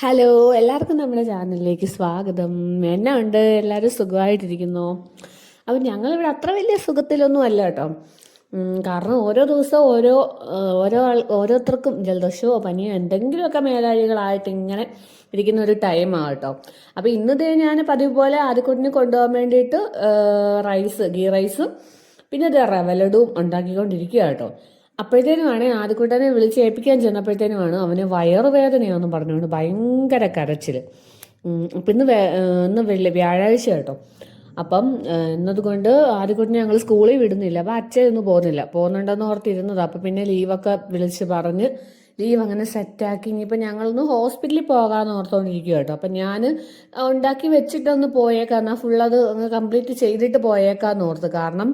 Hello, എല്ലാവർക്കും നമ്മുടെ ചാനലിലേക്ക് സ്വാഗതം. എന്നാ ഉണ്ട്? എല്ലാവരും സുഖമായിട്ടിരിക്കുന്നോ? അപ്പം ഞങ്ങളിവിടെ അത്ര വലിയ സുഖത്തിലൊന്നും അല്ല കേട്ടോ. കാരണം ഓരോ ദിവസവും ഓരോരുത്തർക്കും ജലദോഷമോ പനിയോ എന്തെങ്കിലുമൊക്കെ മേലാഴികളായിട്ട് ഇങ്ങനെ ഇരിക്കുന്ന ഒരു ടൈമാണ് കേട്ടോ. അപ്പോൾ ഇന്നതേ ഞാൻ പതിവ് പോലെ ആദ്യക്കുട്ടിനെ കൊണ്ടുപോകാൻ വേണ്ടിയിട്ട് ഗീ റൈസും പിന്നെ ഇത് റവ ലഡുവും ഉണ്ടാക്കിക്കൊണ്ടിരിക്കുക കേട്ടോ. അപ്പോഴത്തേനുമാണ് ആദ്യക്കൂട്ടനെ വിളിച്ച് ഏൽപ്പിക്കാൻ ചെന്നപ്പോഴത്തേനുമാണ് അവന് വയറുവേദനയാണെന്ന് പറഞ്ഞുകൊണ്ട് ഭയങ്കര കരച്ചിൽ. അപ്പം ഇന്ന് വ്യാഴാഴ്ച കേട്ടോ. അപ്പം എന്നതുകൊണ്ട് ആദ്യക്കൂട്ടിനെ ഞങ്ങൾ സ്കൂളിൽ വിടുന്നില്ല. അപ്പം അച്ഛനൊന്നും പോകുന്നുണ്ടെന്ന് ഓർത്തിരുന്നത്. അപ്പം പിന്നെ ലീവൊക്കെ വിളിച്ച് പറഞ്ഞ് ലീവ് അങ്ങനെ സെറ്റാക്കി ഇനിയിപ്പോൾ ഞങ്ങളൊന്ന് ഹോസ്പിറ്റലിൽ പോകാമെന്ന് ഓർത്തുകൊണ്ടിരിക്കുക കേട്ടോ. അപ്പം ഞാൻ ഉണ്ടാക്കി വെച്ചിട്ടൊന്ന് പോയേക്കാം, എന്നാൽ ഫുള്ളത് അങ്ങ് കംപ്ലീറ്റ് ചെയ്തിട്ട് പോയേക്കാമെന്ന് ഓർത്ത്. കാരണം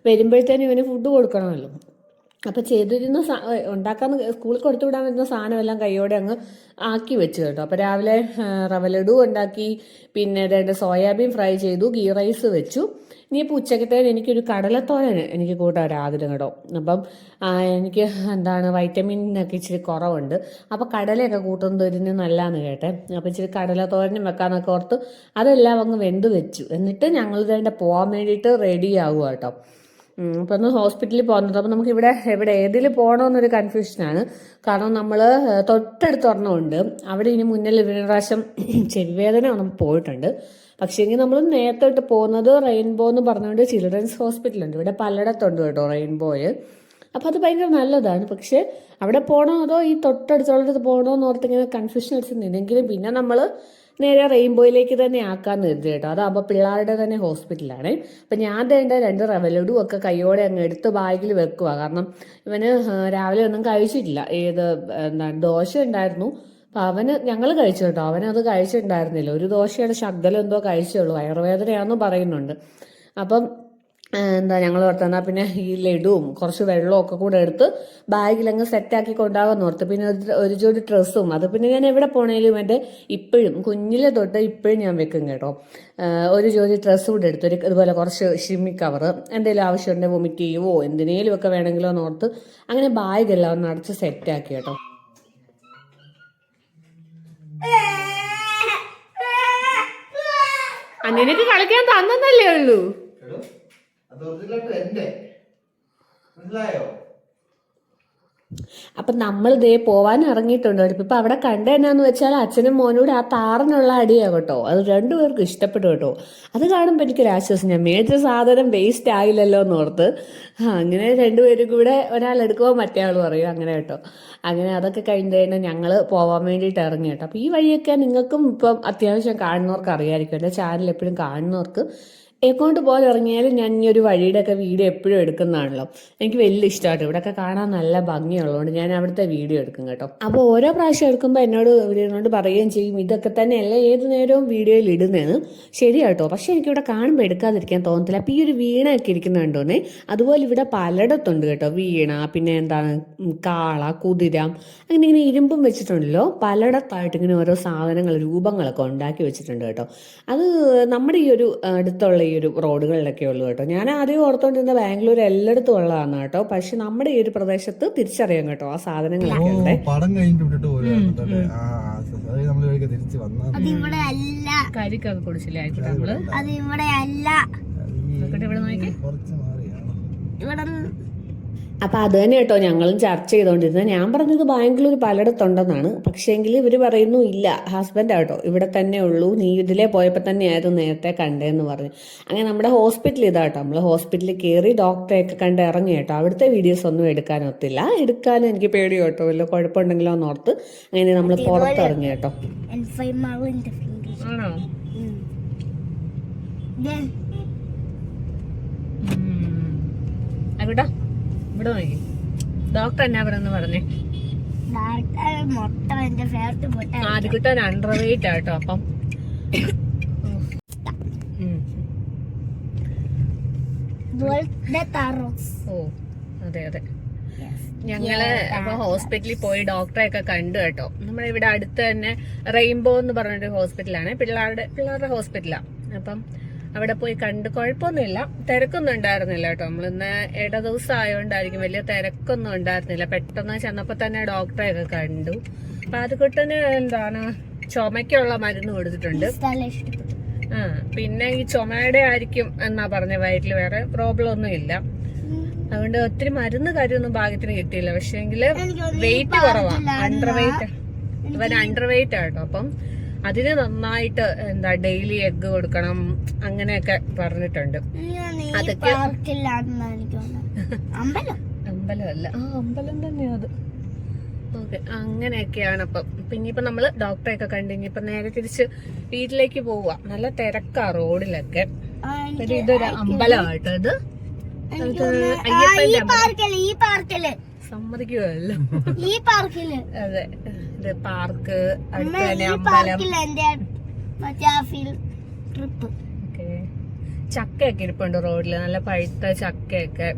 വരുമ്പോഴത്തേനും ഇവന് ഫുഡ് കൊടുക്കണമല്ലോ. അപ്പം ചെയ്തിരുന്ന ഉണ്ടാക്കാൻ സ്കൂളിൽ കൊടുത്തു വിടാൻ വരുന്ന സാധനമെല്ലാം കൈയോടെ അങ്ങ് ആക്കി വെച്ചു കേട്ടോ. അപ്പം രാവിലെ റവ ലഡു ഉണ്ടാക്കി, പിന്നെ അതായത് സോയാബീൻ ഫ്രൈ ചെയ്തു, ഗീ റൈസ് വെച്ചു. ഇനിയിപ്പോൾ ഉച്ചക്കത്തേന് എനിക്കൊരു കടലത്തോരൻ എനിക്ക് കൂട്ടാൻ ഒരാഗ്രഹം കേട്ടോ. അപ്പം എനിക്ക് വൈറ്റമിനൊക്കെ ഇച്ചിരി കുറവുണ്ട്. അപ്പോൾ കടലയൊക്കെ കൂട്ടുന്നത് ഇതിന് നല്ലതാന്ന് കേട്ടെ. അപ്പോൾ ഇച്ചിരി കടലത്തോരനും വെക്കാന്നൊക്കെ ഓർത്ത് അതെല്ലാം അങ്ങ് വെന്ത് വെച്ചു. എന്നിട്ട് ഞങ്ങൾ ഇതിൻ്റെ പോകാൻ വേണ്ടിയിട്ട് റെഡി ആവുക കേട്ടോ. അപ്പോൾ ഒന്ന് ഹോസ്പിറ്റലിൽ പോകുന്നത്. അപ്പോൾ നമുക്ക് ഏതിൽ പോകണമെന്നൊരു കൺഫ്യൂഷനാണ്. കാരണം നമ്മൾ തൊട്ടടുത്ത് ഒരെണ്ണമുണ്ട്. അവിടെ ഇനി മുന്നിൽ ഒരു പ്രാവശ്യം ചെവിവേദന നമുക്ക് പോയിട്ടുണ്ട്. പക്ഷേ എങ്കിൽ നമ്മൾ നേരത്തോട്ട് പോകുന്നത് റെയിൻബോ എന്ന് പറഞ്ഞുകൊണ്ട് ചിൽഡ്രൻസ് ഹോസ്പിറ്റലുണ്ട്. ഇവിടെ പലയിടത്തുണ്ട് കേട്ടോ റെയിൻബോയിൽ. അപ്പോൾ അത് ഭയങ്കര നല്ലതാണ്. പക്ഷേ അവിടെ പോകണോ അതോ ഈ തൊട്ടടുത്തുള്ളടത്ത് പോകണോ എന്ന് ഓർത്തിങ്ങനെ കൺഫ്യൂഷൻ അടിച്ച് നിന്നെങ്കിലും പിന്നെ നമ്മൾ നേരെ റെയിൻബോയിലേക്ക് തന്നെ ആക്കാമെന്ന് കരുതി കേട്ടോ. അതാകുമ്പോൾ പിള്ളേരുടെ തന്നെ ഹോസ്പിറ്റലാണ്. അപ്പം ഞാൻ വേണ്ട 2 റവ ലഡു ഒക്കെ കൈയോടെ അങ്ങ് എടുത്ത് ബാഗിൽ വെക്കുക. കാരണം ഇവന് രാവിലെ ഒന്നും കഴിച്ചിട്ടില്ല. ദോശ ഉണ്ടായിരുന്നു. അപ്പം ഞങ്ങൾ കഴിച്ചു കേട്ടോ. അവനത് കഴിച്ചിട്ടുണ്ടായിരുന്നില്ല. ഒരു ദോശയുടെ ശകലം എന്തോ കഴിച്ചുള്ളൂ. വയറുവേദനയാണെന്ന് പറയുന്നുണ്ട്. അപ്പം ഞങ്ങൾ ഓർത്ത് പിന്നെ ഈ ലഡുവും കുറച്ച് വെള്ളവും ഒക്കെ കൂടെ എടുത്ത് ബാഗിലങ്ങ് സെറ്റാക്കി കൊണ്ടാകാമെന്ന് ഓർത്ത്. പിന്നെ ഒരു ജോഡി ഡ്രസ്സും അത് പിന്നെ ഞാൻ എവിടെ പോണേലും എൻ്റെ ഇപ്പോഴും കുഞ്ഞിലെ തൊട്ട് ഇപ്പോഴും ഞാൻ വെക്കും കേട്ടോ. ഒരു ജോഡി ഡ്രസ്സ് കൂടെ എടുത്ത് ഇതുപോലെ കുറച്ച് ഷിമ്മി കവർ എന്തെങ്കിലും ആവശ്യമുണ്ടെങ്കിൽ വൊമിറ്റ് ചെയ്യുവോ എന്തിനേലും ഒക്കെ വേണമെങ്കിലോ എന്ന് ഓർത്ത് അങ്ങനെ ബാഗെല്ലാം ഒന്ന് അടച്ച് സെറ്റാക്കി കേട്ടോ. നിനക്ക് കളിക്കാൻ തന്നല്ലേ ഉള്ളൂ. അപ്പം നമ്മൾ ഇതേ പോവാൻ ഇറങ്ങിയിട്ടുണ്ട്. ഇപ്പം അവിടെ കണ്ടെന്നാന്ന് വെച്ചാൽ അച്ഛനും മോനോട് ആ താറിനുള്ള അടിയാണ് കേട്ടോ. അത് രണ്ടുപേർക്കും ഇഷ്ടപ്പെട്ടു കേട്ടോ. അത് കാണുമ്പോൾ എനിക്കൊരു ആശ്വാസം. ഞാൻ മേടിച്ച സാധനം വേസ്റ്റ് ആയില്ലല്ലോ എന്ന് ഓർത്ത്. അങ്ങനെ രണ്ടുപേരും കൂടെ ഒരാൾ എടുക്കുമ്പോൾ മറ്റേ ആൾ പറയും അങ്ങനെ കേട്ടോ. അങ്ങനെ അതൊക്കെ കഴിഞ്ഞ് കഴിഞ്ഞാൽ ഞങ്ങൾ പോവാൻ വേണ്ടിയിട്ട് ഇറങ്ങി കേട്ടോ. അപ്പോൾ ഈ വഴിയൊക്കെ നിങ്ങൾക്കും ഇപ്പം അത്യാവശ്യം കാണുന്നവർക്ക് അറിയാമായിരിക്കും. എൻ്റെ ചാനൽ എപ്പോഴും കാണുന്നവർക്ക് എങ്ങോട്ട് പോലെ ഇറങ്ങിയാലും ഞാൻ ഈ ഒരു വഴിയുടെയൊക്കെ വീഡിയോ എപ്പോഴും എടുക്കുന്നതാണല്ലോ. എനിക്ക് വലിയ ഇഷ്ടമായിട്ട് ഇവിടെയൊക്കെ കാണാൻ നല്ല ഭംഗിയുള്ളതുകൊണ്ട് ഞാൻ അവിടുത്തെ വീഡിയോ എടുക്കും കേട്ടോ. അപ്പോൾ ഓരോ പ്രാവശ്യം എടുക്കുമ്പോൾ എന്നോട് പറയുകയും ചെയ്യും ഇതൊക്കെ തന്നെയല്ല ഏത് നേരവും വീഡിയോയിൽ ഇടുന്നതെന്ന്. ശരിയാട്ടോ. പക്ഷേ എനിക്കിവിടെ കാണുമ്പോൾ എടുക്കാതിരിക്കാൻ തോന്നത്തില്ല. അപ്പോൾ ഈ ഒരു വീണയൊക്കെ ഇരിക്കുന്നുണ്ടോന്നേ. അതുപോലെ ഇവിടെ പലയിടത്തുണ്ട് കേട്ടോ വീണ, പിന്നെ കാള, കുതിര, അങ്ങനെ ഇങ്ങനെ ഇരുമ്പും വെച്ചിട്ടുണ്ടല്ലോ. പലയിടത്തായിട്ട് ഇങ്ങനെ ഓരോ സാധനങ്ങൾ രൂപങ്ങളൊക്കെ ഉണ്ടാക്കി വെച്ചിട്ടുണ്ട് കേട്ടോ. അത് നമ്മുടെ ഈ ഒരു അടുത്തുള്ള ഈ ഒരു റോഡുകളിലൊക്കെ ഉള്ളു കേട്ടോ. ഞാൻ ആദ്യം ഓർത്തോണ്ടിരുന്ന ബാംഗ്ലൂർ എല്ലായിടത്തും ഉള്ളതാണ് കേട്ടോ. പക്ഷെ നമ്മുടെ ഈ ഒരു പ്രദേശത്ത് തിരിച്ചറിയാം കേട്ടോ ആ സാധനങ്ങളൊക്കെ ഉണ്ട്. കരിക്കൊക്കെ കുടിച്ചില്ലേ ആയിക്കോട്ടെ. നമ്മള് ഇവിടെ നോക്കി അപ്പം അത് തന്നെ കേട്ടോ ഞങ്ങളും ചർച്ച ചെയ്തുകൊണ്ടിരുന്നത്. ഞാൻ പറഞ്ഞത് ബാംഗ്ലൂർ പലയിടത്തുണ്ടെന്നാണ്. പക്ഷേങ്കിൽ ഇവർ പറയുന്നു ഇല്ല, ഹസ്ബൻഡ് ആട്ടോ ഇവിടെ തന്നെ ഉള്ളൂ, നീ ഇതിലേ പോയപ്പോൾ തന്നെയായിരുന്നു നേരത്തെ കണ്ടേന്ന് പറഞ്ഞു. അങ്ങനെ നമ്മുടെ ഹോസ്പിറ്റൽ ഇതാട്ടോ. നമ്മൾ ഹോസ്പിറ്റലിൽ കയറി ഡോക്ടറെയൊക്കെ കണ്ട് ഇറങ്ങി കേട്ടോ. അവിടുത്തെ വീഡിയോസ് ഒന്നും എടുക്കാനൊത്തില്ല. എടുക്കാനും എനിക്ക് പേടി കേട്ടോ, വല്ല കുഴപ്പമുണ്ടെങ്കിലോ എന്നോർത്ത്. അങ്ങനെ നമ്മൾ പുറത്തിറങ്ങി കേട്ടോ. ആണോ? അവിടെ ഇവിടെ നോക്കി ഡോക്ടർ എന്നാ പറയുന്നത് പറഞ്ഞേ. ആദ്യക്കിട്ടാൻ അണ്ടർ വെയിറ്റ് ആട്ടോ. അപ്പം ഓ അതെ അതെ. ഞങ്ങള് അപ്പൊ ഹോസ്പിറ്റലിൽ പോയി ഡോക്ടറെ ഒക്കെ കണ്ടു കേട്ടോ. നമ്മുടെ ഇവിടെ അടുത്ത് തന്നെ റെയിൻബോ എന്ന് പറഞ്ഞൊരു ഹോസ്പിറ്റലാണ്. പിള്ളേരുടെ ഹോസ്പിറ്റലാണ്. അപ്പം അവിടെ പോയി കണ്ട് കുഴപ്പമൊന്നുമില്ല. തിരക്കൊന്നും ഉണ്ടായിരുന്നില്ല കേട്ടോ. നമ്മളിന്ന് ഇട ദിവസം ആയതുകൊണ്ടായിരിക്കും വലിയ തിരക്കൊന്നും ഉണ്ടായിരുന്നില്ല. പെട്ടെന്ന് ചെന്നപ്പോൾ തന്നെ ഡോക്ടറെ ഒക്കെ കണ്ടു. അപ്പൊ അതുകൊട്ടന് ചുമയ്ക്കുള്ള മരുന്ന് കൊടുത്തിട്ടുണ്ട്. പിന്നെ ഈ ചുമയുടെ ആയിരിക്കും എന്നാ പറഞ്ഞ, വയറ്റിൽ വേറെ പ്രോബ്ലം ഒന്നും ഇല്ല. അതുകൊണ്ട് ഒത്തിരി മരുന്ന് കാര്യമൊന്നും ഭാഗ്യത്തിന് കിട്ടിയില്ല. പക്ഷെ എങ്കില് വെയിറ്റ് കുറവാണ്, അണ്ടർ വെയിറ്റ്. ഇവൻ അണ്ടർ വെയിറ്റ് ആട്ടോ. അപ്പം അതിന് നന്നായിട്ട് ഡെയിലി എഗ്ഗ് കൊടുക്കണം അങ്ങനെയൊക്കെ പറഞ്ഞിട്ടുണ്ട്. അതൊക്കെ അമ്പലമല്ല, അമ്പലം തന്നെയാ അത്. ഓക്കെ, അങ്ങനെയൊക്കെയാണ്. അപ്പം പിന്നെ ഇപ്പൊ നമ്മള് ഡോക്ടറെ ഒക്കെ കണ്ടു. ഇനിയിപ്പൊ നേരെ തിരിച്ച് വീട്ടിലേക്ക് പോവാ. നല്ല തിരക്കാ റോഡിലൊക്കെ. ഇതൊരു അമ്പലമാട്ടോ ഇത്. അയ്യപ്പന്റെ സമ്മതിക്കുമല്ലോ. അതെ, ഇത് പാർക്ക്, അടുത്ത് തന്നെ അമ്പലം. ഓക്കെ, ചക്കയൊക്കെ ഇരിപ്പുണ്ട് റോഡില്, നല്ല പഴുത്ത ചക്കയൊക്കെ.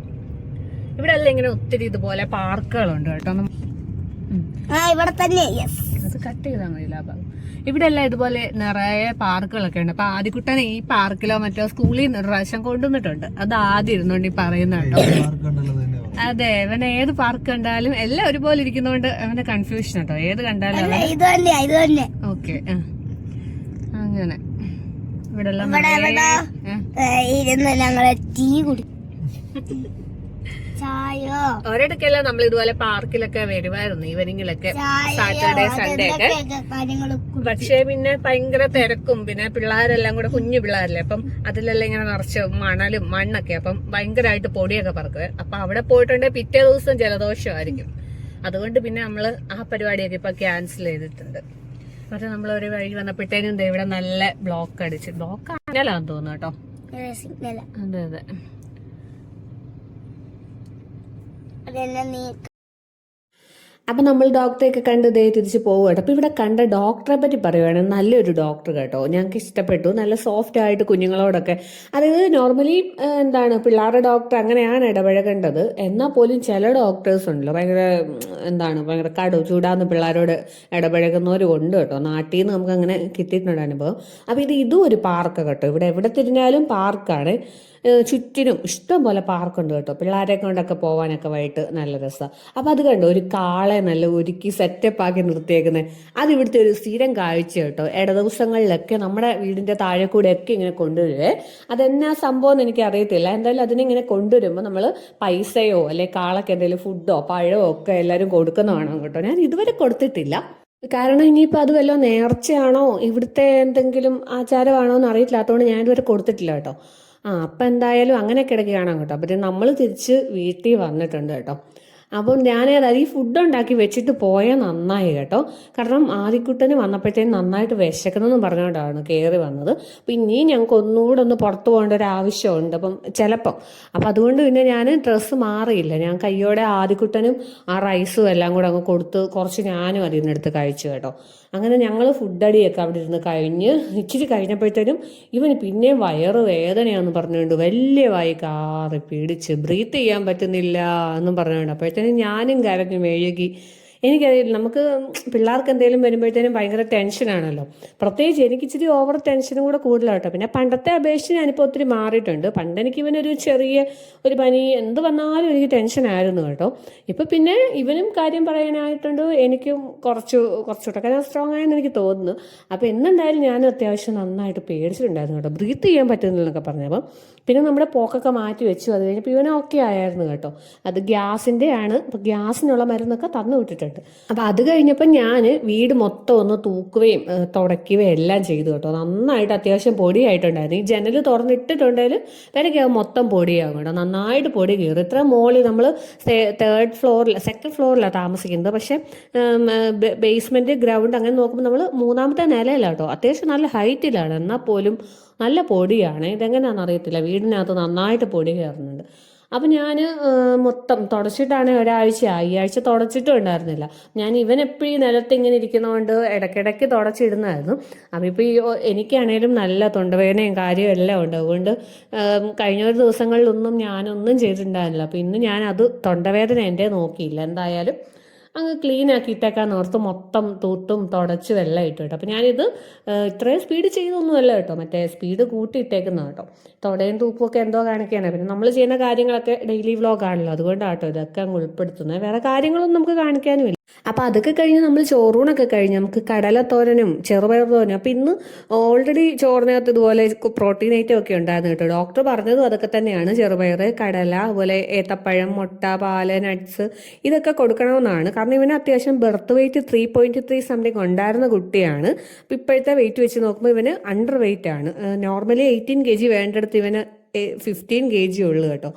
ഇവിടെ എല്ലാം ഇങ്ങനെ ഒത്തിരി ഇതുപോലെ പാർക്കുകളുണ്ട് കേട്ടോ. ഇവിടെ തന്നെ അത് കട്ട് ചെയ്താൽ മതി ലാഭം. ഇവിടെ എല്ലാം ഇതുപോലെ നിറയെ പാർക്കുകളൊക്കെ ഉണ്ട്. അപ്പൊ ആദ്യക്കുട്ടൻ ഈ പാർക്കിലോ മറ്റോ സ്കൂളിൽ നിന്ന് ഒരു പ്രാവശ്യം കൊണ്ടുവന്നിട്ടുണ്ട്. അത് ആദ്യം ഇരുന്നോണ്ട് ഈ പറയുന്ന കേട്ടോ. അതെ, ഇവൻ ഏത് പാർക്ക് കണ്ടാലും എല്ലാം ഒരുപോലെ ഇരിക്കുന്നോണ്ട് അവന്റെ കൺഫ്യൂഷൻ കേട്ടോ. ഏത് കണ്ടാലും ഓക്കെ. അങ്ങനെ ഇവിടെ എല്ലാം ടീ കുടി ഒരിടക്കെല്ലാം നമ്മൾ ഇതുപോലെ പാർക്കിലൊക്കെ വരുമായിരുന്നു, ഈവനിങ്ങിലൊക്കെ, സാറ്റർഡേ സൺഡേ ഒക്കെ. പക്ഷെ പിന്നെ ഭയങ്കര തിരക്കും, പിന്നെ പിള്ളേരെല്ലാം കൂടെ കുഞ്ഞു പിള്ളേരല്ലേ, അപ്പം അതിലെല്ലാം ഇങ്ങനെ നിറച്ച് മണലും മണ്ണൊക്കെ, അപ്പം ഭയങ്കരമായിട്ട് പൊടിയൊക്കെ പറക്കുവേ. അപ്പൊ അവിടെ പോയിട്ടുണ്ടെങ്കിൽ പിറ്റേ ദിവസം ജലദോഷമായിരിക്കും. അതുകൊണ്ട് പിന്നെ നമ്മള് ആ പരിപാടിയൊക്കെ ഇപ്പൊ ക്യാൻസൽ ചെയ്തിട്ടുണ്ട്. പക്ഷെ നമ്മൾ ഒരു വഴി വന്നപ്പോഴത്തേനും ഇവിടെ നല്ല ബ്ലോക്ക് അടിച്ച്, ബ്ലോക്ക് ആണെല്ലാന്ന് തോന്നുന്നു കേട്ടോ. അതെ അതെ. അപ്പം നമ്മൾ ഡോക്ടറെയൊക്കെ കണ്ട് ഇതേ തിരിച്ച് പോകും കേട്ടോ. അപ്പോൾ ഇവിടെ കണ്ട ഡോക്ടറെ പറ്റി പറയുവാണെങ്കിൽ നല്ലൊരു ഡോക്ടർ കേട്ടോ, ഞങ്ങൾക്ക് ഇഷ്ടപ്പെട്ടു. നല്ല സോഫ്റ്റ് ആയിട്ട് കുഞ്ഞുങ്ങളോടൊക്കെ, അതായത് നോർമലി പിള്ളേരുടെ ഡോക്ടർ അങ്ങനെയാണ് ഇടപഴകേണ്ടത്. എന്നാൽ പോലും ചില ഡോക്ടേഴ്സ് ഉണ്ടല്ലോ ഭയങ്കര ചൂടാന്ന് പിള്ളേരോട് ഇടപഴകുന്നവരും ഉണ്ട് കേട്ടോ. നാട്ടിൽ നിന്ന് നമുക്ക് അങ്ങനെ കിട്ടിയിട്ടുണ്ട് അനുഭവം. അപ്പോൾ ഇതും ഒരു പാർക്ക് കേട്ടോ. ഇവിടെ എവിടെ തിരിഞ്ഞാലും പാർക്കാണ്. ചുറ്റിനും ഇഷ്ടം പോലെ പാർക്കുണ്ട് കേട്ടോ. പിള്ളേരെ കൊണ്ടൊക്കെ പോകാനൊക്കെ വൈകിട്ട് നല്ല രസമാണ്. അപ്പം അത് കണ്ടോ, ഒരു കാളെ നല്ല ഒരുക്കി സെറ്റപ്പ് ആക്കി നിർത്തിയേക്കുന്നത്. അത് ഇവിടുത്തെ ഒരു സ്ഥിരം കാഴ്ച കേട്ടോ. ദിവസങ്ങളിലൊക്കെ നമ്മുടെ വീടിൻ്റെ താഴെ കൂടെയൊക്കെ ഇങ്ങനെ കൊണ്ടുവരുവേ. അതെന്നാ സംഭവം എന്ന് എനിക്ക് അറിയത്തില്ല. എന്തായാലും അതിനിങ്ങനെ കൊണ്ടുവരുമ്പോൾ നമ്മൾ പൈസയോ അല്ലെ കാളയ്ക്ക് എന്തെങ്കിലും ഫുഡോ പഴമോ ഒക്കെ എല്ലാവരും കൊടുക്കുന്നതാണ് കേട്ടോ. ഞാൻ ഇതുവരെ കൊടുത്തിട്ടില്ല. കാരണം ഇനിയിപ്പോൾ അത് വല്ല നേർച്ചയാണോ ഇവിടുത്തെ എന്തെങ്കിലും ആചാരമാണോ എന്ന് അറിയില്ലാത്തതുകൊണ്ട് ഞാൻ ഇതുവരെ കൊടുത്തിട്ടില്ല കേട്ടോ. അപ്പം എന്തായാലും അങ്ങനെയൊക്കെ ഇടയ്ക്ക് കാണാം കേട്ടോ. അപ്പം നമ്മൾ തിരിച്ച് വീട്ടിൽ വന്നിട്ടുണ്ട് കേട്ടോ. അപ്പം ഞാനേതായാലും ഈ ഫുഡ് ഉണ്ടാക്കി വെച്ചിട്ട് പോയാൽ നന്നായി കേട്ടോ. കാരണം ആദ്യക്കുട്ടന് വന്നപ്പോഴത്തേനും നന്നായിട്ട് വിശക്കണമെന്ന് പറഞ്ഞുകൊണ്ടാണ് കയറി വന്നത്. അപ്പം ഇനിയും ഞങ്ങൾക്ക് ഒന്നുകൂടെ ഒന്ന് പുറത്ത് പോകേണ്ട ഒരു ആവശ്യമുണ്ട്. അപ്പം അതുകൊണ്ട് പിന്നെ ഞാൻ ഡ്രസ്സ് മാറിയില്ല. ഞാൻ കയ്യോടെ ആദ്യക്കുട്ടനും ആ റൈസും എല്ലാം കൂടെ അങ്ങ് കൊടുത്ത് കുറച്ച് ഞാനും അതിൽ നിന്ന് എടുത്ത് കഴിച്ചു കേട്ടോ. അങ്ങനെ ഞങ്ങൾ ഫുഡടിയൊക്കെ അവിടെ ഇരുന്ന് കഴിഞ്ഞ് ഇച്ചിരി കഴിഞ്ഞപ്പോഴത്തേനും ഇവന് പിന്നെയും വയറ് വേദനയാന്ന് പറഞ്ഞുകൊണ്ട് വലിയ വായി കാറി പിടിച്ച് ബ്രീത്ത് ചെയ്യാൻ പറ്റുന്നില്ല എന്നും പറഞ്ഞുകൊണ്ട് അപ്പോഴത്തേനും ഞാനും കരഞ്ഞു മെഴുകി. എനിക്കറിയില്ല, നമുക്ക് പിള്ളേർക്ക് എന്തെങ്കിലും വരുമ്പോഴത്തേനും ഭയങ്കര ടെൻഷനാണല്ലോ. പ്രത്യേകിച്ച് എനിക്ക് ഇച്ചിരി ഓവർ ടെൻഷനും കൂടെ കൂടുതലാണ് കേട്ടോ. പിന്നെ പണ്ടത്തെ അപേക്ഷിച്ച് ഞാനിപ്പോൾ ഒത്തിരി മാറിയിട്ടുണ്ട്. പണ്ട് എനിക്ക് ഇവനൊരു ചെറിയ ഒരു പനി എന്ത് വന്നാലും എനിക്ക് ടെൻഷനായിരുന്നു കേട്ടോ. ഇപ്പം പിന്നെ ഇവനും കാര്യം പറയാനായിട്ടുണ്ട്. എനിക്കും കുറച്ചുകൂടെ ഞാൻ സ്ട്രോങ് ആയെന്ന് എനിക്ക് തോന്നുന്നു. അപ്പോൾ എന്നെന്തായാലും ഞാനും അത്യാവശ്യം നന്നായിട്ട് പേടിച്ചിട്ടുണ്ടായിരുന്നു കേട്ടോ. ബ്രീത്ത് ചെയ്യാൻ പറ്റുന്നില്ലെന്നൊക്കെ പറഞ്ഞപ്പം പിന്നെ നമ്മുടെ പോക്കൊക്കെ മാറ്റി വെച്ചു. അത് കഴിഞ്ഞപ്പോൾ ഇവനെ ഓക്കെ ആയിരുന്നു കേട്ടോ. അത് ഗ്യാസിൻ്റെ ആണ്. അപ്പോൾ ഗ്യാസിനുള്ള മരുന്നൊക്കെ തന്നു വിട്ടിട്ടുണ്ട്. അപ്പോൾ അത് കഴിഞ്ഞപ്പോൾ ഞാൻ വീട് മൊത്തം ഒന്ന് തൂക്കുകയും തുടയ്ക്കുകയും എല്ലാം ചെയ്തു കേട്ടോ. നന്നായിട്ട് അത്യാവശ്യം പൊടിയായിട്ടുണ്ടായിരുന്നു. ഈ ജനൽ തുറന്നിട്ടിട്ടുണ്ടെങ്കിൽ വരയ്ക്കാവും മൊത്തം പൊടിയാകും കേട്ടോ. നന്നായിട്ട് പൊടി കയറും. ഇത്ര മോളിൽ നമ്മൾ സെക്കൻഡ് ഫ്ലോറിലാണ് താമസിക്കുന്നത്. പക്ഷേ ബേസ്മെൻറ്റ് ഗ്രൗണ്ട് അങ്ങനെ നോക്കുമ്പോൾ നമ്മൾ 3ാമത്തെ നിലയിലാണ് കേട്ടോ. അത്യാവശ്യം നല്ല ഹൈറ്റിലാണ്. എന്നാൽ പോലും നല്ല പൊടിയാണ്. ഇതെങ്ങനെയാണെന്ന് അറിയത്തില്ല, വീടിനകത്ത് നന്നായിട്ട് പൊടി കയറുന്നുണ്ട്. അപ്പം ഞാൻ മൊത്തം തുടച്ചിട്ടാണ് ഒരാഴ്ചയായി. ഈ ആഴ്ച തുടച്ചിട്ടും ഉണ്ടായിരുന്നില്ല. ഞാൻ ഇവൻ എപ്പോഴും നിലത്ത് ഇങ്ങനെ ഇരിക്കുന്നതുകൊണ്ട് ഇടയ്ക്കിടയ്ക്ക് തുടച്ചിടുന്നായിരുന്നു. അപ്പം ഇപ്പോൾ എനിക്കാണേലും നല്ല തൊണ്ടവേദനയും കാര്യവും എല്ലാം ഉണ്ട്. അതുകൊണ്ട് കഴിഞ്ഞ ഒരു ദിവസങ്ങളിലൊന്നും ഞാനൊന്നും ചെയ്തിട്ടുണ്ടായിരുന്നില്ല. അപ്പോൾ ഇന്ന് ഞാനത് തൊണ്ടവേദന എൻ്റെ നോക്കിയില്ല. എന്തായാലും അങ്ങ് ക്ലീൻ ആക്കിയിട്ടേക്കാന്ന് ഓർത്ത് മൊത്തം തൂത്തും തുടച്ചും എല്ലാം ഇട്ടു കേട്ടോ. അപ്പം ഞാനിത് ഇത്രയും സ്പീഡ് ചെയ്തൊന്നുമല്ല കേട്ടോ, മറ്റേ സ്പീഡ് കൂട്ടിയിട്ടേക്കുന്ന കേട്ടോ. തുടയും തൂപ്പുമൊക്കെ എന്തോ കാണിക്കാനാണ്. പിന്നെ നമ്മൾ ചെയ്യുന്ന കാര്യങ്ങളൊക്കെ ഡെയിലി വ്ലോഗാണല്ലോ, അതുകൊണ്ടാട്ടോ ഇതൊക്കെ അങ്ങ് ഉൾപ്പെടുത്തുന്നത്. വേറെ കാര്യങ്ങളൊന്നും നമുക്ക് കാണിക്കാനുമില്ല. അപ്പോൾ അതൊക്കെ കഴിഞ്ഞ് നമ്മൾ ചോറൂണൊക്കെ കഴിഞ്ഞ് നമുക്ക് കടലത്തോരനും ചെറുപയർ തോരനും. അപ്പോൾ ഇന്ന് ഓൾറെഡി ചോറിനകത്ത് ഇതുപോലെ പ്രോട്ടീൻ ഐറ്റം ഒക്കെ ഉണ്ടായിരുന്നു കേട്ടോ. ഡോക്ടർ പറഞ്ഞതും അതൊക്കെ തന്നെയാണ്, ചെറുപയർ, കടല, അതുപോലെ ഏത്തപ്പഴം, മുട്ട, പാല്, നട്ട്സ് ഇതൊക്കെ കൊടുക്കണമെന്നാണ്. കാരണം ഇവന് അത്യാവശ്യം ബർത്ത് വെയിറ്റ് 3.3 സംതിങ് ഉണ്ടായിരുന്ന കുട്ടിയാണ്. അപ്പോൾ ഇപ്പോഴത്തെ വെയിറ്റ് വെച്ച് നോക്കുമ്പോൾ ഇവന് അണ്ടർ വെയിറ്റ് ആണ്. നോർമലി 18 kg വേണ്ടടുത്ത് ഇവന് 15 kg ഉള്ളു കേട്ടോ.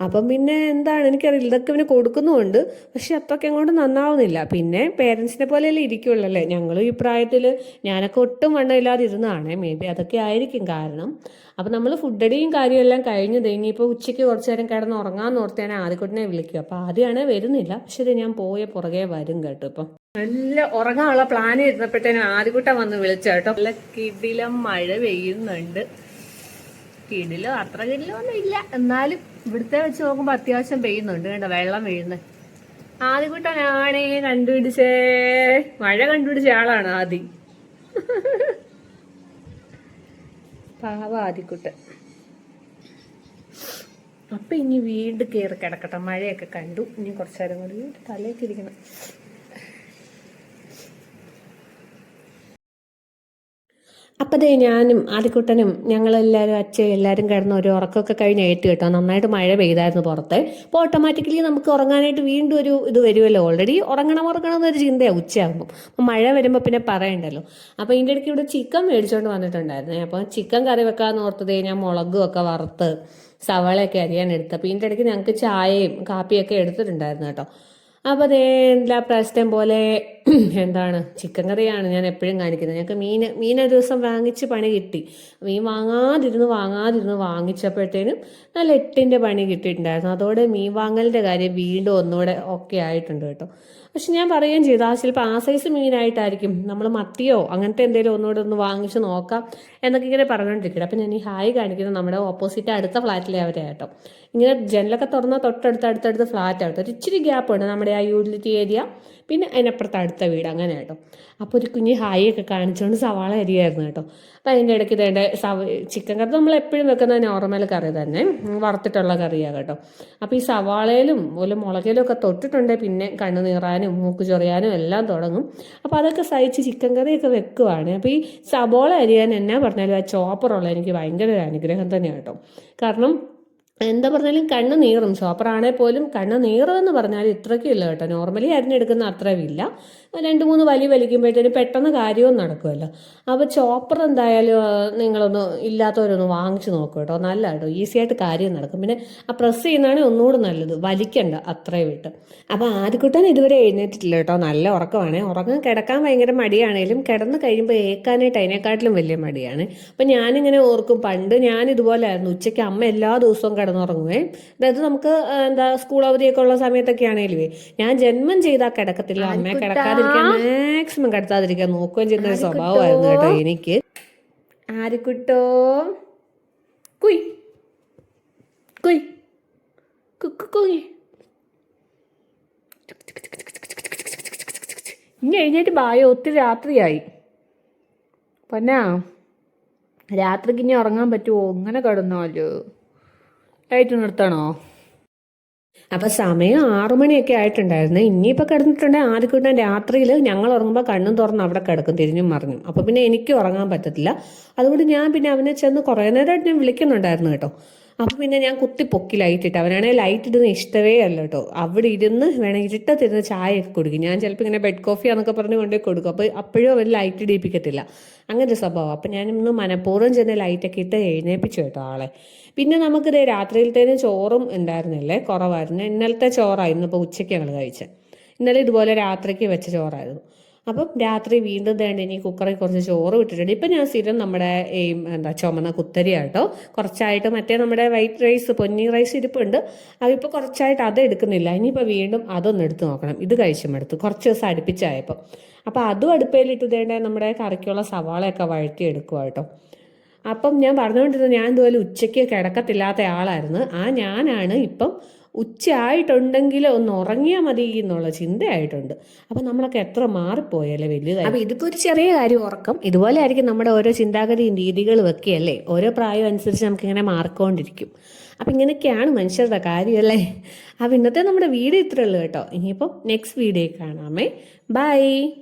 അപ്പം പിന്നെ എന്താണ് എനിക്കറിയില്ല, ഇതൊക്കെ ഇവന് കൊടുക്കുന്നുമുണ്ട്, പക്ഷെ അത്രയ്ക്ക് അങ്ങോട്ട് നന്നാവുന്നില്ല. പിന്നെ പേരൻസിനെ പോലെയല്ലേ ഇരിക്കുള്ളല്ലേ. ഞങ്ങളും ഈ പ്രായത്തിൽ ഞാനൊക്കെ ഒട്ടും വണ്ണമില്ലാതെ ഇരുന്നതാണ്. മേ ബി അതൊക്കെ ആയിരിക്കും കാരണം. അപ്പം നമ്മൾ ഫുഡടിയും കാര്യമെല്ലാം കഴിഞ്ഞത് ഇനിയിപ്പോൾ ഉച്ചയ്ക്ക് കുറച്ച് നേരം കിടന്ന് ഉറങ്ങാമെന്ന് ഓർത്ത് ഞാൻ ആദ്യക്കുട്ടിനെ വിളിക്കും. അപ്പോൾ ആദ്യമാണേ വരുന്നില്ല, പക്ഷെ ഇത് ഞാൻ പോയ പുറകെ വരും കേട്ടോ. ഇപ്പം നല്ല ഉറങ്ങാനുള്ള പ്ലാൻ ഇരുന്നപ്പോഴത്തേനും ആദ്യക്കുട്ടൻ വന്ന് വിളിച്ചു കേട്ടോ. നല്ല കിടിലം മഴ പെയ്യുന്നുണ്ട്. കിടിലോ അത്ര കിടിലോ ഒന്നും ഇല്ല, എന്നാലും ഇവിടുത്തെ വെച്ച് നോക്കുമ്പോൾ അത്യാവശ്യം പെയ്യുന്നുണ്ട്. കേട്ടോ വെള്ളം വീഴുന്നത്. ആദ്യക്കുട്ടനാണേ കണ്ടുപിടിച്ചേ, മഴ കണ്ടുപിടിച്ച ആളാണ് ആദ്യം. പാവ ആദ്യക്കുട്ടൻ. അപ്പം ഇനി വീണ്ടും കയറി കിടക്കട്ടെ. മഴയൊക്കെ കണ്ടു, ഇനി കുറച്ചു നേരം കൂടി തലയൊക്കെ ഇരിക്കണം. അപ്പം ദേ ഞാനും ആദ്യക്കുട്ടനും ഞങ്ങളെല്ലാവരും അച്ഛയും എല്ലാവരും കിടന്ന് ഒരു ഉറക്കമൊക്കെ കഴിഞ്ഞ് ഏറ്റു കേട്ടോ. നന്നായിട്ട് മഴ പെയ്തായിരുന്നു പുറത്ത്. അപ്പോൾ ഓട്ടോമാറ്റിക്കലി നമുക്ക് ഉറങ്ങാനായിട്ട് വീണ്ടും ഒരു ഇത് വരുമല്ലോ. ഓൾറെഡി ഉറങ്ങണം എന്നൊരു ചിന്തയാണ് ഉച്ചയാകുമ്പോൾ. അപ്പം മഴ വരുമ്പോൾ പിന്നെ പറയണ്ടല്ലോ. അപ്പോൾ ഇതിൻ്റെ ഇടയ്ക്ക് ഇവിടെ ചിക്കൻ മേടിച്ചുകൊണ്ട് വന്നിട്ടുണ്ടായിരുന്നു. അപ്പോൾ ചിക്കൻ കറി വെക്കാമെന്ന് ഓർത്തത് ഞാൻ മുളകും ഒക്കെ വറുത്ത് സവാളയൊക്കെ അരിയാനെടുത്ത്. അപ്പോൾ ഇതിൻ്റെ ഇടയ്ക്ക് ഞങ്ങൾക്ക് ചായയും കാപ്പിയൊക്കെ എടുത്തിട്ടുണ്ടായിരുന്നു കേട്ടോ. അപ്പോൾ അതേ എല്ലാ പ്രാവശ്യം പോലെ എന്താണ് ചിക്കൻ കറിയാണ് ഞാൻ എപ്പോഴും കാണിക്കുന്നത്. ഞങ്ങൾക്ക് മീൻ ഒരു ദിവസം വാങ്ങിച്ച് പണി കിട്ടി. മീൻ വാങ്ങാതിരുന്ന് വാങ്ങിച്ചപ്പോഴത്തേനും നല്ല 8ൻ്റെ പണി കിട്ടിയിട്ടുണ്ടായിരുന്നു. അതോടെ മീൻ വാങ്ങലിൻ്റെ കാര്യം വീണ്ടും ഒന്നുകൂടെ ഓക്കെ ആയിട്ടുണ്ട് കേട്ടോ. പക്ഷെ ഞാൻ പറയുകയും ചെയ്തു, ചിലപ്പോൾ ആ സൈസ് മീനായിട്ടായിരിക്കും, നമ്മൾ മത്തിയോ അങ്ങനത്തെ എന്തെങ്കിലും ഒന്നുകൂടെ ഒന്ന് വാങ്ങിച്ച് നോക്കാം എന്നൊക്കെ ഇങ്ങനെ പറഞ്ഞുകൊണ്ടിരിക്കണം. അപ്പം ഞാൻ ഈ ഹായ് കാണിക്കുന്നത് നമ്മുടെ ഓപ്പോസിറ്റ് അടുത്ത ഫ്ലാറ്റിലെ അവരെ കേട്ടോ. ഇങ്ങനെ ജനലൊക്കെ തുറന്നാൽ തൊട്ടടുത്ത് ഫ്ലാറ്റ് ആട്ടോ. ഒരു ഇച്ചിരി ഗ്യാപ്പ് ഉണ്ട് നമ്മുടെ ആ യൂട്ടിലിറ്റി ഏരിയ, പിന്നെ അതിനപ്പുറത്ത് അടുത്ത വീട്, അങ്ങനെ കേട്ടോ. അപ്പോൾ ഒരു കുഞ്ഞ് ഹായ് ഒക്കെ കാണിച്ചുകൊണ്ട് സവാള അരിയായിരുന്നു കേട്ടോ. അപ്പോൾ അതിൻ്റെ ഇടയ്ക്ക് ഇതേണ്ട ചിക്കൻ കറി നമ്മൾ എപ്പോഴും വെക്കുന്ന നോർമൽ കറി തന്നെ, വറുത്തിട്ടുള്ള കറിയാണ് കേട്ടോ. അപ്പോൾ ഈ സവാളയിലും അതുപോലെ മുളകിലും ഒക്കെ തൊട്ടിട്ടുണ്ട്, പിന്നെ കണ്ണ് നീറാനും മൂക്ക് ചൊറിയാനും എല്ലാം തുടങ്ങും. അപ്പോൾ അതൊക്കെ സഹിച്ച് ചിക്കൻ കറിയൊക്കെ വെക്കുവാണ്. അപ്പോൾ ഈ സവാള അരിയാൻ എന്നാ പറഞ്ഞാലും ആ ചോപ്പറുള്ള എനിക്ക് ഭയങ്കര ഒരു അനുഗ്രഹം തന്നെയാണ് കേട്ടോ. കാരണം എന്താ പറഞ്ഞാലും കണ്ണ് നീറും. ചോപ്പറാണെങ്കിൽ പോലും കണ്ണ് നീറുമെന്ന് പറഞ്ഞാൽ ഇത്രയ്ക്കും ഇല്ല കേട്ടോ. നോർമലി അരിഞ്ഞെടുക്കുന്ന അത്രയും ഇല്ല. 2-3 വലിക്കുമ്പോഴത്തേനും പെട്ടെന്ന് കാര്യവും നടക്കുമല്ലോ. അപ്പോൾ ചോപ്പർ എന്തായാലും നിങ്ങളൊന്ന് ഇല്ലാത്തവരൊന്ന് വാങ്ങിച്ച് നോക്കും കേട്ടോ. നല്ല കേട്ടോ, ഈസി ആയിട്ട് കാര്യം നടക്കും. പിന്നെ ആ പ്രസ് ചെയ്യുന്നതാണ് ഒന്നുകൂടെ നല്ലത്, വലിക്കണ്ട അത്രയും വിട്ട്. അപ്പോൾ ആദ്യക്കുട്ടൻ ഇതുവരെ എഴുന്നേറ്റിട്ടില്ല കേട്ടോ. നല്ല ഉറക്കമാണ്. കിടക്കാൻ ഭയങ്കര മടിയാണേലും കിടന്ന് കഴിയുമ്പോൾ ഏക്കാനായിട്ട് അതിനെക്കാട്ടിലും വലിയ മടിയാണ്. അപ്പം ഞാനിങ്ങനെ ഓർക്കും, പണ്ട് ഞാൻ ഇതുപോലെ ആയിരുന്നു. ഉച്ചയ്ക്ക് അമ്മ എല്ലാ ദിവസവും കിടന്നുറങ്ങുവേ. അതായത് നമുക്ക് സ്കൂൾ അവധിയൊക്കെ ഉള്ള സമയത്തൊക്കെ ആണെങ്കിലേ ഞാൻ ജന്മം ചെയ്താൽ കിടക്കത്തില്ല. അമ്മയെ കിടക്കാതിരിക്കാൻ മാക്സിമം കിടത്താതിരിക്കാൻ നോക്കുകയും ചെയ്യുന്ന ഒരു സ്വഭാവമായിരുന്നു കേട്ടോ എനിക്ക്. ആര്യക്കുട്ടോ കുയ് കുയ് കുയ്. ഇനി എഴുന്നേറ്റ് ബായോ, ഒത്തിരി രാത്രിയായി. പൊന്നാ രാത്രിക്ക് ഇനി ഉറങ്ങാൻ പറ്റുമോ? ഇങ്ങനെ കിടന്നാലോ? ലൈറ്റ് നിർത്തണോ? അപ്പം സമയം 6 മണിയൊക്കെ ആയിട്ടുണ്ടായിരുന്നു. ഇനിയിപ്പോൾ കിടന്നിട്ടുണ്ടെങ്കിൽ ആദ്യക്കുട്ടൻ രാത്രിയിൽ ഞങ്ങൾ ഉറങ്ങുമ്പോൾ കണ്ണും തുറന്ന് അവിടെ കിടക്കും, തിരിഞ്ഞും മറിഞ്ഞും. അപ്പോൾ പിന്നെ എനിക്ക് ഉറങ്ങാൻ പറ്റത്തില്ല. അതുകൊണ്ട് ഞാൻ പിന്നെ അവനെ ചെന്ന് കുറേ നേരമായിട്ട് ഞാൻ വിളിക്കുന്നുണ്ടായിരുന്നു കേട്ടോ. അപ്പോൾ പിന്നെ ഞാൻ കുത്തി പൊക്കി ലൈറ്റ് ഇട്ട്. അവനാണെങ്കിൽ ലൈറ്റ് ഇടുന്ന ഇഷ്ടമേ അല്ല കേട്ടോ. അവിടെ ഇരുന്ന് വേണം ഇരുട്ടത്തിരുന്ന് ചായയൊക്കെ കുടിക്കും. ഞാൻ ചിലപ്പോൾ ഇങ്ങനെ ബെഡ് കോഫി എന്നൊക്കെ പറഞ്ഞ് കൊണ്ടുപോയി കൊടുക്കും. അപ്പോൾ അപ്പോഴും അവർ ലൈറ്റ് ഇടിപ്പിക്കത്തില്ല, അങ്ങനെ ഒരു സ്വഭാവം. അപ്പം ഞാനിന്ന് മനഃപൂർവ്വം ചെന്ന് ലൈറ്റൊക്കെ ഇട്ട് എഴുന്നേപ്പിച്ചു കേട്ടോ ആളെ. പിന്നെ നമുക്കിത് രാത്രിയിലത്തേനും ചോറും ഉണ്ടായിരുന്നില്ലേ, കുറവായിരുന്നു. ഇന്നലത്തെ ചോറായിരുന്നു ഇന്നിപ്പോൾ ഉച്ചയ്ക്ക് ഞങ്ങൾ കഴിച്ചത്. ഇന്നലെ ഇതുപോലെ രാത്രിക്ക് വെച്ച ചോറായിരുന്നു. അപ്പം രാത്രി വീണ്ടും വേണ്ട ഇനി കുക്കറിൽ കുറച്ച് ചോറ് വിട്ടിട്ടുണ്ട്. ഇപ്പം ഞാൻ സ്ഥിരം നമ്മുടെ ഈ ചുമന്ന കുത്തരിയാട്ടോ. കുറച്ചായിട്ട് മറ്റേ നമ്മുടെ വൈറ്റ് റൈസ്, പൊന്നി റൈസ് ഇരിപ്പുണ്ട്. അതിപ്പോൾ കുറച്ചായിട്ട് അത് എടുക്കുന്നില്ല. ഇനിയിപ്പോൾ വീണ്ടും അതൊന്ന് എടുത്ത് നോക്കണം. ഇത് കഴിച്ചും എടുത്തു കുറച്ച് ദിവസം അടുപ്പിച്ചായപ്പോൾ. അപ്പോൾ അതും അടുപ്പയിലിട്ട് ഇതേണ്ട നമ്മുടെ കറിക്കുള്ള സവാളയൊക്കെ വഴറ്റി എടുക്കുക കേട്ടോ. അപ്പം ഞാൻ പറഞ്ഞുകൊണ്ടിരുന്നത്, ഞാൻ ഇതുപോലെ ഉച്ചയ്ക്ക് കിടക്കത്തില്ലാത്ത ആളായിരുന്നു. ഞാനാണ് ഇപ്പം ഉച്ചയായിട്ടുണ്ടെങ്കിൽ ഒന്ന് ഉറങ്ങിയാൽ മതി എന്നുള്ള ചിന്തയായിട്ടുണ്ട്. അപ്പം നമ്മളൊക്കെ എത്ര മാറിപ്പോയല്ലേ വലുതായി. അപ്പം ഇതിപ്പോൾ ഒരു ചെറിയ കാര്യം ഉറക്കം. ഇതുപോലെ ആയിരിക്കും നമ്മുടെ ഓരോ ചിന്താഗതിയും രീതികളും ഒക്കെ അല്ലേ. ഓരോ പ്രായം അനുസരിച്ച് നമുക്കിങ്ങനെ മാറിക്കൊണ്ടിരിക്കും. അപ്പം ഇങ്ങനെയൊക്കെയാണ് മനുഷ്യരുടെ കാര്യമല്ലേ. അപ്പം ഇന്നത്തെ നമ്മുടെ വീഡിയോ ഇത്രയേ ഉള്ളൂ കേട്ടോ. ഇനിയിപ്പം നെക്സ്റ്റ് വീഡിയോ കാണാമേ. ബൈ.